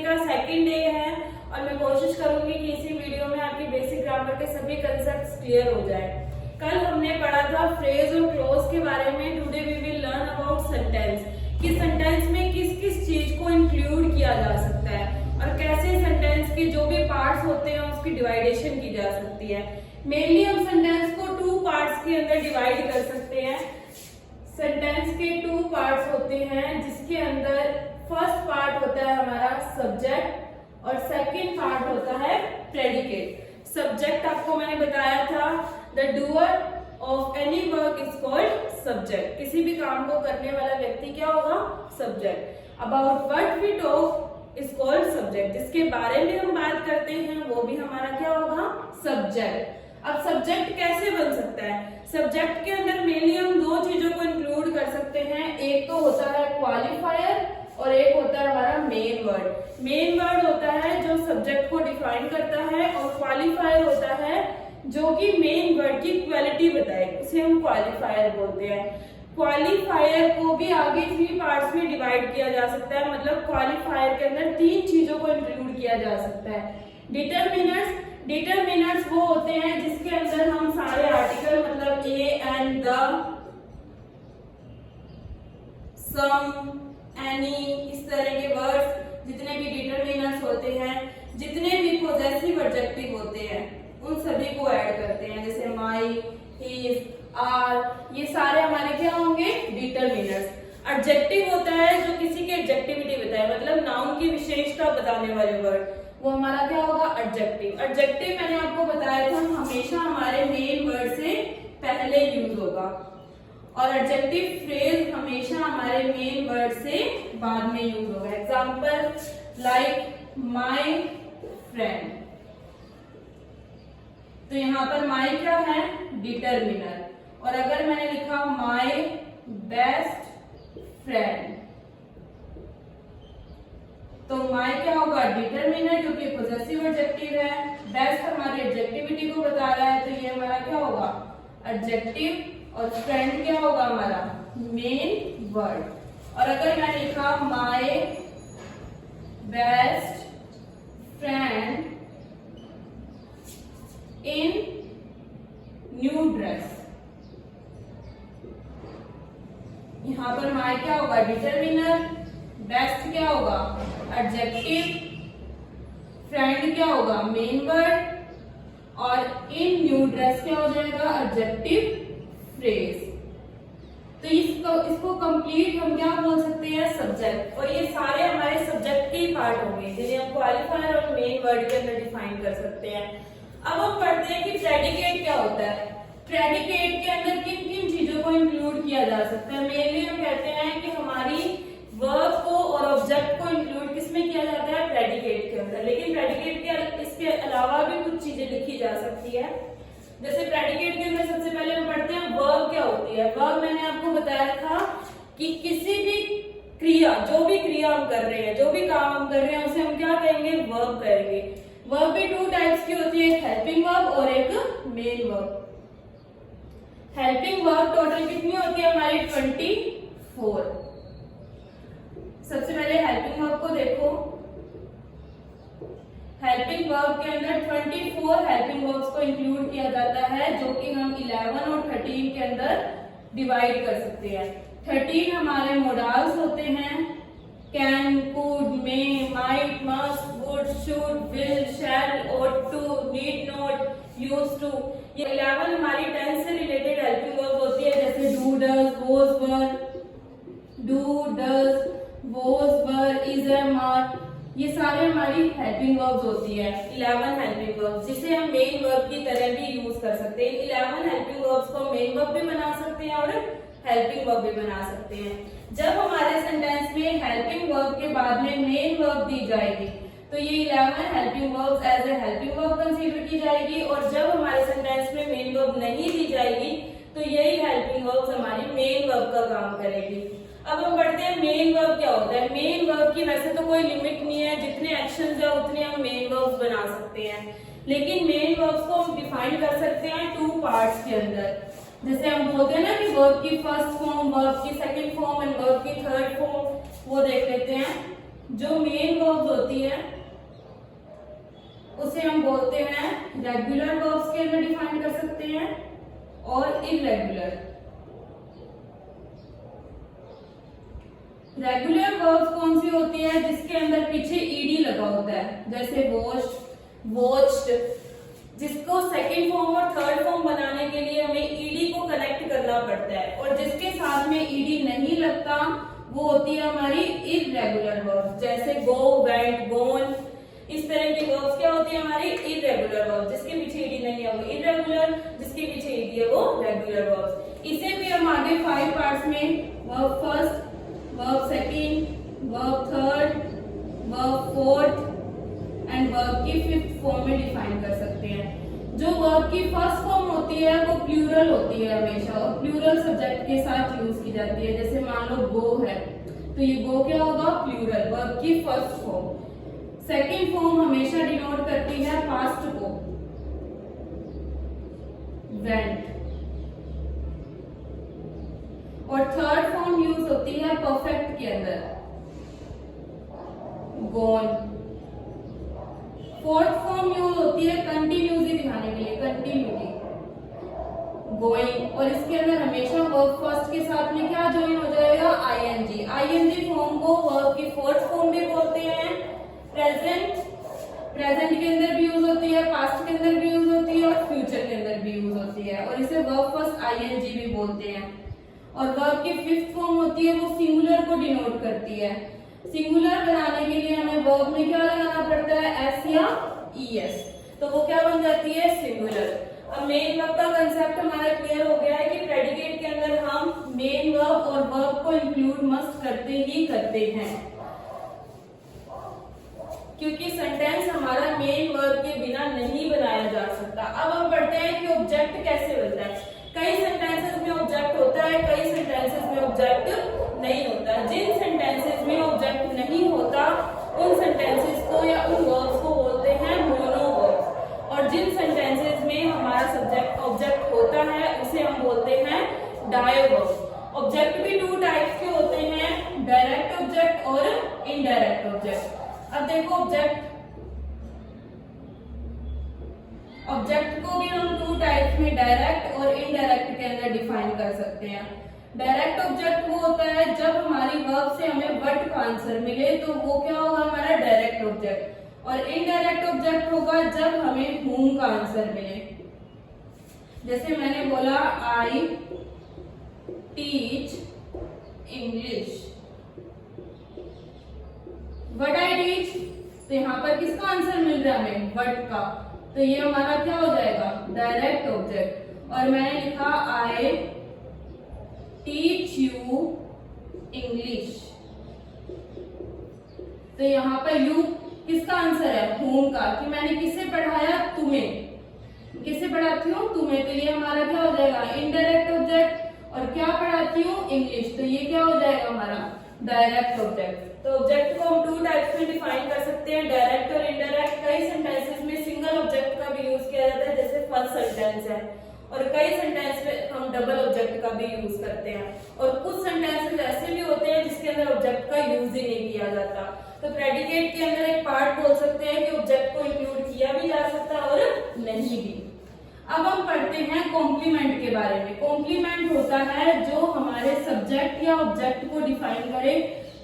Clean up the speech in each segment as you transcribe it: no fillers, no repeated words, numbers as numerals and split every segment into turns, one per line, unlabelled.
का second day है और मैं कोशिश करूंगी कि इसी वीडियो में आपकी बेसिक ग्रामर के सभी कंसेप्ट क्लियर हो जाए। कल हमने पढ़ा था फ्रेज और क्लोज के बारे में। Today we will learn about sentence, कि सेंटेंस में किस किस चीज को इंक्लूड किया जा सकता है और कैसे सेंटेंस के जो भी पार्ट्स होते हैं उसकी डिवाइडेशन की जा सकती है। मेनली हम सेंटेंस को टू पार्ट्स के अंदर डिवाइड कर सकते हैं। सेंटेंस के टू पार्ट्स होते हैं जिसके अंदर फर्स्ट पार्ट होता है हमारा सब्जेक्ट और सेकंड पार्ट होता है प्रेडिकेट। सब्जेक्ट आपको मैंने बताया था, the doer of any work is called subject. किसी भी काम को करने वाला व्यक्ति क्या होगा? Subject. About what we talk is called subject. जिसके बारे में हम बात करते हैं वो भी हमारा क्या होगा? सब्जेक्ट। अब सब्जेक्ट कैसे बन सकता है? सब्जेक्ट के अंदर मेनली हम दो चीजों को इंक्लूड कर सकते हैं। एक तो होता है क्वालिफायर और एक होता है हमारा मेन वर्ड। मेन वर्ड होता है जो सब्जेक्ट को डिफाइन करता है और क्वालिफायर होता है जो कि मेन वर्ड की क्वालिटी बताए, उसे हम क्वालिफायर बोलते हैं। क्वालिफायर को भी आगे 3 पार्ट्स में डिवाइड किया जा सकता है, मतलब क्वालिफायर के अंदर 3 चीजों को इंक्लूड किया जा सकता है। डिटरमिनर्स, डिटरमिनर्स वो होते हैं जिसके अंदर हम सारे आर्टिकल मतलब a and the, some, any, इस तरह के वर्ड्स जितने भी डिटरमिनर्स होते हैं, जितने भी पॉजेसिव एडजेक्टिव होते हैं उन सभी को ऐड करते हैं। जैसे माई, हिज, आर, ये सारे हमारे क्या होंगे? डिटरमिनर्स। एडजेक्टिव होता है जो किसी की एडजेक्टिविटी बताए, मतलब नाउन की विशेषता बताने वाले वर्ड, वो हमारा क्या होगा? एडजेक्टिव। एडजेक्टिव मैंने आपको बताया था हमेशा हमारे मेन वर्ड से पहले यूज होगा और एडजेक्टिव फ्रेज हमेशा हमारे मेन वर्ड से बाद में यूज होगा। एग्जांपल लाइक माय फ्रेंड, तो यहाँ पर माय क्या है? डिटरमिनर। और अगर मैंने लिखा माय बेस्ट फ्रेंड, तो माय क्या होगा? डिटरमिनर, क्योंकि पॉजेसिव एडजेक्टिव है। बेस्ट हमारी एडजेक्टिविटी को बता रहा है, तो ये हमारा क्या होगा? एडजेक्टिव। और फ्रेंड क्या होगा हमारा? Main word. और अगर मैं लिखा my best friend in new dress, यहां पर माय क्या होगा? डिटरमिनर, बेस्ट क्या होगा? एडजेक्टिव, फ्रेंड क्या होगा? मेन वर्ड और इन न्यू ड्रेस क्या हो जाएगा? Adjective phrase. तो इसको कंप्लीट हम क्या बोल सकते हैं? सब्जेक्ट। और ये सारे हमारे सब्जेक्ट के ही पार्ट होंगे जिन्हें हम क्वालिफायर और मेन वर्ड के अंदर डिफाइन कर सकते हैं। अब हम पढ़ते हैं कि प्रेडिकेट क्या होता है। प्रेडिकेट के अंदर किन किन चीजों को इंक्लूड किया जा सकता है? मेनली हम कहते हैं कि हमारी वर्ब को और ऑब्जेक्ट को इंक्लूड किसमें किया जाता है? प्रेडिकेट के अंदर। लेकिन प्रेडिकेट के इसके अलावा भी कुछ चीजें लिखी जा सकती है। जैसे प्रेडिकेट के अंदर सबसे पहले हम पढ़ते हैं वर्ब क्या होती है। वर्ब मैंने आपको बताया था कि किसी भी क्रिया, जो भी क्रिया हम कर रहे हैं, जो भी काम हम कर रहे हैं, उसे हम क्या कहेंगे? वर्ब कहेंगे। वर्ब भी 2 टाइप्स की होती है, एक हेल्पिंग वर्ब और एक main verb. Helping verb total कितनी होती है हमारी? 24। सबसे पहले हेल्पिंग वर्ब को देखो। हेल्पिंग वर्ब के अंदर 24 हेल्पिंग वर्ब्स को इंक्लूड किया जाता है, जो कि हम 11 और 13 के अंदर डिवाइड कर सकते हैं। 13 हमारे मोडाल्स होते हैं, can, could, may, might, must, would, should, will, shall, ought to, need not, used to। ये 11 हमारी टेंस से रिलेटेड हेल्पिंग वर्ब होती है, जैसे do, does, was, were, do, does, was, were, is, am, are, ये सारे हमारी हेल्पिंग वर्ब्स होती है। 11 हेल्पिंग वर्ब्स जिसे हम मेन वर्ब की तरह भी यूज कर सकते हैं। 11 हेल्पिंग वर्ब्स को मेन वर्ब भी बना सकते हैं और हेल्पिंग वर्ब भी बना सकते हैं। जब हमारे सेंटेंस में हेल्पिंग वर्ब के बाद में मेन वर्ब दी जाएगी तो ये 11 helping verbs as a helping verb consider की जाएगी, और जब हमारे सेंटेंस में मेन वर्ब नहीं दी जाएगी तो यही हेल्पिंग वर्ब्स हमारी मेन वर्ब का काम करेगी। अब हम बढ़ते हैं मेन वर्ब क्या होता है। मेन वर्ब की वैसे तो कोई लिमिट नहीं है, जितने एक्शंस है उतने हम मेन वर्ब्स बना सकते हैं, लेकिन मेन वर्ब्स को हम डिफाइन कर सकते हैं 2 पार्ट्स के अंदर। जैसे हम बोलते हैं ना कि वर्ब की फर्स्ट फॉर्म, वर्ब की सेकंड फॉर्म एंड वर्ब की थर्ड फॉर्म, वो देख लेते हैं। जो मेन वर्ब्स होती है उसे हम बोलते हैं रेगुलर वर्ब्स के अंदर डिफाइन कर सकते हैं और इररेगुलर। रेगुलर वर्ब्स कौन सी होती है? जिसके अंदर पीछे ईडी लगा होता है, जैसे वॉश्ड, वॉच्ड, जिसको सेकंड फॉर्म और थर्ड फॉर्म बनाने के लिए हमें ईडी को कनेक्ट करना पड़ता है, और जिसके साथ में ईडी नहीं लगता वो होती है हमारी इररेगुलर वर्ब्स, जैसे गो, वेंट, गोन। इस तरह की वर्ब्स क्या होती है? हमारी इररेगुलर वर्ब्स, जिसके पीछे ईडी नहीं है वो इररेगुलर, जिसके पीछे ईडी है वो रेगुलर वर्ब्स। इसे भी हम आगे 5 पार्ट्स में verb first, verb second, verb third, verb fourth and verb की 5th फॉर्म में डिफाइन कर सकते हैं। जो वर्ब की फर्स्ट फॉर्म होती है वो प्लूरल होती है हमेशा, और प्लूरल सब्जेक्ट के साथ यूज की जाती है। जैसे मान लो गो है, तो ये गो क्या होगा? प्लूरल, वर्ब की फर्स्ट फॉर्म। सेकंड फॉर्म हमेशा डिनोट करती है पास्ट को, वेंट, और थर्ड फॉर्म यूज होती है परफेक्ट के अंदर, गॉन। फोर्थ फॉर्म यूज होती है कंटिन्यूटी दिखाने के लिए, कंटिन्यूटी, गोइंग, और इसके अंदर हमेशा वर्ब फर्स्ट के साथ में क्या ज्वाइन हो जाएगा? आईएनजी। आईएनजी फॉर्म को वर्ब की फोर्थ फॉर्म भी बोलते हैं। प्रेजेंट, प्रेजेंट के अंदर भी यूज होती है, पास्ट के अंदर भी यूज होती है, और फ्यूचर के अंदर भी यूज होती है, और इसे वर्ब फर्स्ट आईएनजी भी बोलते हैं। और वर्ब की 5th फॉर्म होती है वो सिंगुलर को डिनोट करती है। सिंगुलर बनाने के लिए हमें वर्ब में क्या लगाना पड़ता है? एस या ईएस, तो वो क्या बन जाती है? सिंगुलर। अब मेन वर्ब का कंसेप्ट हमारा क्लियर हो गया है कि प्रेडिकेट के अंदर हम मेन वर्ब और वर्ब को इंक्लूड मस्ट करते ही करते हैं, क्योंकि सेंटेंस हमारा मेन वर्ब के बिना नहीं बनाया जा सकता। अब हम पढ़ते हैं कि ऑब्जेक्ट कैसे बनता है। कई सेंटेंसेस में ऑब्जेक्ट होता है, कई सेंटेंसेस में ऑब्जेक्ट नहीं होता। जिन सेंटेंसेस में ऑब्जेक्ट नहीं होता उन सेंटेंसेस को या उन वर्ब्स को बोलते हैं मोनोवर्ब्स, और जिन सेंटेंसेस में हमारा सब्जेक्ट ऑब्जेक्ट होता है उसे हम बोलते हैं डायवर्ब्स। ऑब्जेक्ट भी 2 टाइप्स के होते हैं, डायरेक्ट ऑब्जेक्ट और इनडायरेक्ट ऑब्जेक्ट। अब देखो ऑब्जेक्ट को भी हम 2 टाइप्स में, डायरेक्ट और इनडायरेक्ट के अंदर डिफाइन कर सकते हैं। डायरेक्ट ऑब्जेक्ट वो होता है जब हमारी वर्ब से हमें व्हाट का आंसर मिले, तो वो क्या होगा? हमारा डायरेक्ट ऑब्जेक्ट। और इनडायरेक्ट ऑब्जेक्ट होगा जब हमें whom का आंसर मिले। जैसे मैंने बोला I teach English, what I teach, तो यहाँ पर किसका आंसर मिल रहा है? हमें व्हाट का, तो ये हमारा क्या हो जाएगा? Direct object. और मैंने लिखा आई टीच यू इंग्लिश, तो यहाँ पर यू किसका आंसर है? whom का, कि मैंने किसे पढ़ाया? तुम्हें। किसे पढ़ाती हूँ? तुम्हें, तो ये हमारा क्या हो जाएगा? Indirect object. और क्या पढ़ाती हूँ? इंग्लिश, तो ये क्या हो जाएगा? हमारा डायरेक्ट ऑब्जेक्ट। तो ऑब्जेक्ट को हम 2 टाइप्स में डिफाइन कर सकते हैं, डायरेक्ट और इनडायरेक्ट। कई सेंटेंसेस में सिंगल ऑब्जेक्ट का भी यूज किया जाता है, जैसे फर्स्ट सेंटेंस है, और कई सेंटेंस में हम डबल ऑब्जेक्ट का भी यूज करते हैं, और कुछ सेंटेंसेस ऐसे भी होते हैं जिसके अंदर ऑब्जेक्ट का यूज ही नहीं किया जाता। तो प्रेडिकेट के अंदर एक पार्ट बोल सकते हैं कि ऑब्जेक्ट को इंक्लूड किया भी जा सकता है और नहीं भी। अब हम पढ़ते हैं कॉम्प्लीमेंट के बारे में। कॉम्प्लीमेंट होता है जो हमारे सब्जेक्ट या ऑब्जेक्ट को डिफाइन करे,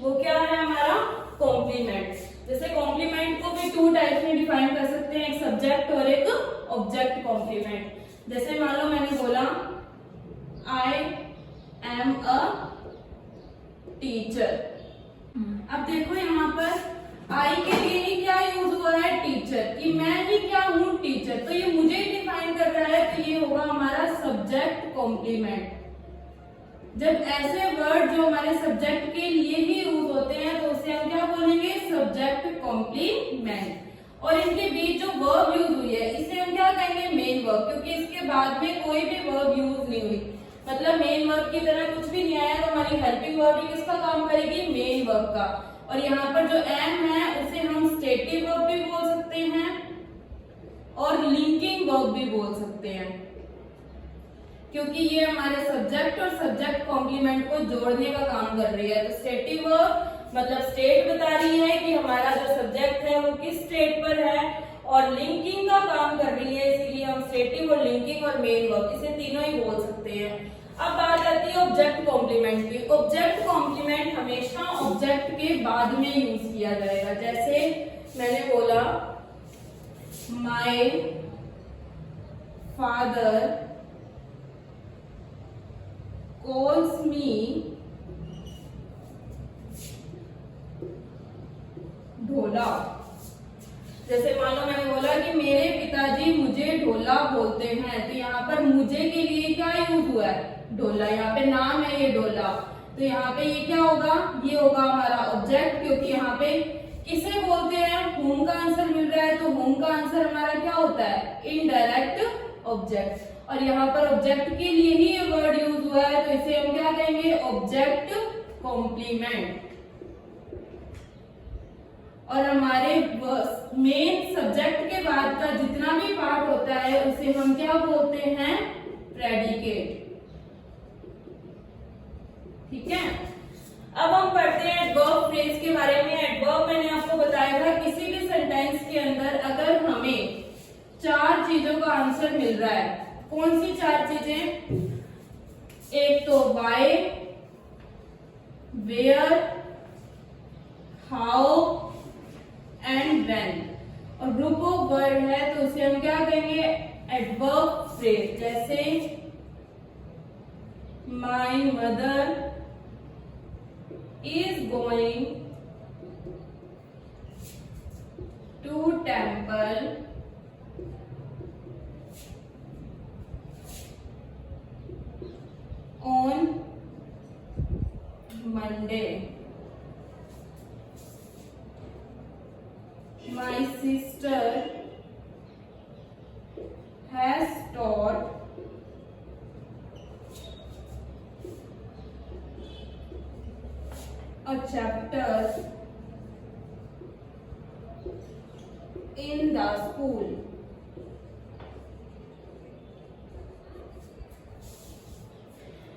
वो क्या है? हमारा कॉम्प्लीमेंट। जैसे कॉम्प्लीमेंट को भी 2 टाइप में डिफाइन कर सकते हैं, एक सब्जेक्ट और एक ऑब्जेक्ट कॉम्प्लीमेंट। जैसे मान लो मैंने बोला आई एम अ टीचर। अब देखो यहाँ पर आई के लिए ही क्या यूज हुआ है? टीचर, कि मैं ही क्या हूँ? टीचर, तो ये मुझे डिफाइन कर रहा है, तो ये होगा हमारा सब्जेक्ट कॉम्प्लीमेंट। जब ऐसे वर्ड जो हमारे सब्जेक्ट के लिए ही यूज होते हैं तो उसे हम क्या बोलेंगे? Subject complement. और इनके बीच जो वर्ब यूज हुई है इसे हम क्या कहेंगे? मेन वर्ब, क्योंकि इसके बाद में कोई भी वर्ब यूज नहीं हुई, मतलब मेन वर्ब की तरह कुछ भी नहीं आया, तो हमारी हेल्पिंग वर्ब ही किसका काम करेगी? मेन वर्ब का। और यहाँ पर जो एम है उसे हम स्टेटिव वर्ब भी बोल सकते हैं और लिंकिंग वर्ब भी बोल सकते हैं।
क्योंकि ये हमारे सब्जेक्ट और सब्जेक्ट कॉम्प्लीमेंट को जोड़ने का काम कर रही है। तो स्टेटिव वर्ब मतलब स्टेट बता रही है कि हमारा जो सब्जेक्ट है वो किस स्टेट पर है, और लिंकिंग का काम कर रही है, इसीलिए हम स्टेटिव और लिंकिंग और मेन वर्ब इसे तीनों ही बोल सकते हैं। अब बात आती है ऑब्जेक्ट कॉम्प्लीमेंट की। ऑब्जेक्ट कॉम्प्लीमेंट हमेशा ऑब्जेक्ट के बाद में यूज किया जाएगा। जैसे मैंने बोला माय फादर कॉल्स मी ढोला। जैसे मान लो मैंने बोला कि मेरे पिताजी मुझे ढोला बोलते हैं, तो यहाँ पर मुझे के लिए क्या यूज हुआ है, ढोला। यहाँ पे नाम है ये ढोला, तो यहाँ पे ये क्या होगा, ये होगा हमारा ऑब्जेक्ट, क्योंकि यहाँ पे किसे बोलते हैं, होम का आंसर मिल रहा है, तो होम का आंसर हमारा क्या होता है, इनडायरेक्ट ऑब्जेक्ट। और यहाँ पर ऑब्जेक्ट के लिए ही ये वर्ड यूज हुआ है, तो इसे हम क्या कहेंगे, ऑब्जेक्ट कॉम्प्लीमेंट। और हमारे मेन सब्जेक्ट के बाद का जितना भी पार्ट होता है उसे हम क्या बोलते हैं, प्रेडिकेट। ठीक है। अब हम पढ़ते हैं एडवर्ब फ्रेज के बारे में। एडवर्ब मैंने आपको बताया था किसी भी सेंटेंस के अंदर अगर हमें 4 चीजों का आंसर मिल रहा है, कौन सी 4 चीजें, एक तो why, where, how and when, और ग्रुप ऑफ वर्ड है तो उसे हम क्या कहेंगे, एडवर्ब फ्रेज। जैसे my mother is going to temple on Monday. My sister has taught a chapter in the school.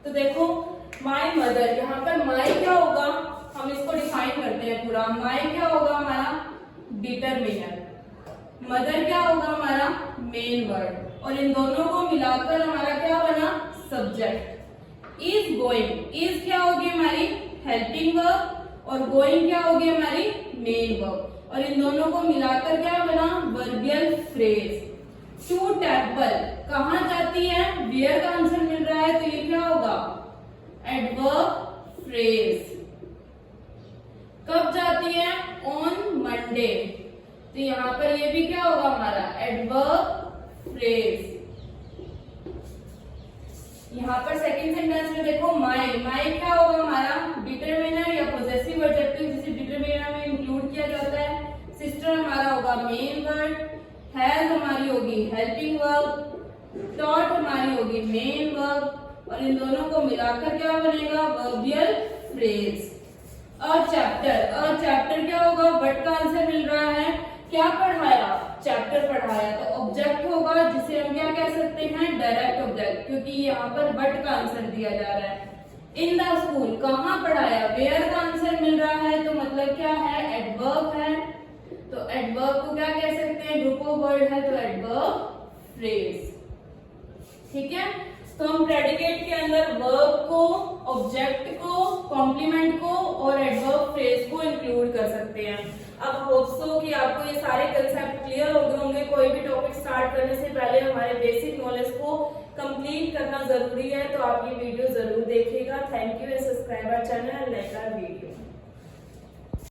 तो देखो माय मदर, यहाँ पर माय क्या होगा, हम इसको डिफाइन करते हैं पूरा। माय क्या होगा हमारा, डिटरमिनर। मदर क्या होगा हमारा, मेन वर्ड, और इन दोनों को मिलाकर हमारा क्या बना, सब्जेक्ट। इज गोइंग, इज क्या होगी हमारी हेल्पिंग वर्ब, और गोइंग क्या होगी हमारी मेन वर्ब, और इन दोनों को मिलाकर क्या बना, वर्बियल फ्रेज। टू टेम्पल कहाँ जाती है, वेयर का आंसर मिल रहा है, तो ये क्या होगा, एडवर्ब फ्रेज। कब जाती है, ऑन मंडे, तो यहाँ पर ये भी क्या होगा हमारा, एडवर्ब फ्रेज। यहाँ पर सेकंड सेंटेंस में देखो माय, माय क्या होगा हमारा, डिटरमिनर या पॉजेसिव एडजेक्टिव जिसे डिटरमिनर में इंक्लूड किया जाता है। सिस्टर हमारा होगा मेन वर्ड, हैज हमारी होगी हेल्पिंग वर्ब, टॉट हमारी होगी मेन वर्ब, और इन दोनों को मिलाकर क्या बनेगा, वर्बियल फ्रेज। अ चैप्टर क्या होगा, व्हाट का आंसर मिल रहा है, क्या पढ़ाया, चैप्टर पढ़ाया, तो ऑब्जेक्ट होगा जिसे हम क्या कह सकते हैं, डायरेक्ट ऑब्जेक्ट, क्योंकि यहाँ पर व्हाट का आंसर दिया जा रहा है। इन द स्कूल कहाँ पढ़ाया, वेयर का आंसर मिल रहा है, तो मतलब क्या है, एडवर्ब है, तो एडवर्ब को क्या कह सकते हैं, ग्रुप ऑफ वर्ड है, तो एडवर्ब फ्रेज। ठीक है। तो हम प्रेडिकेट के अंदर वर्ब को, ऑब्जेक्ट को, कॉम्प्लीमेंट को और एडवर्ब फ्रेज को इंक्लूड कर सकते हैं। अब होप सो कि आपको ये सारे कंसेप्ट क्लियर हो गए होंगे। कोई भी टॉपिक स्टार्ट करने से पहले हमारे बेसिक नॉलेज को कंप्लीट करना जरूरी है, तो आप ये वीडियो जरूर देखिएगा। Thank you and subscribe our channel and like our video.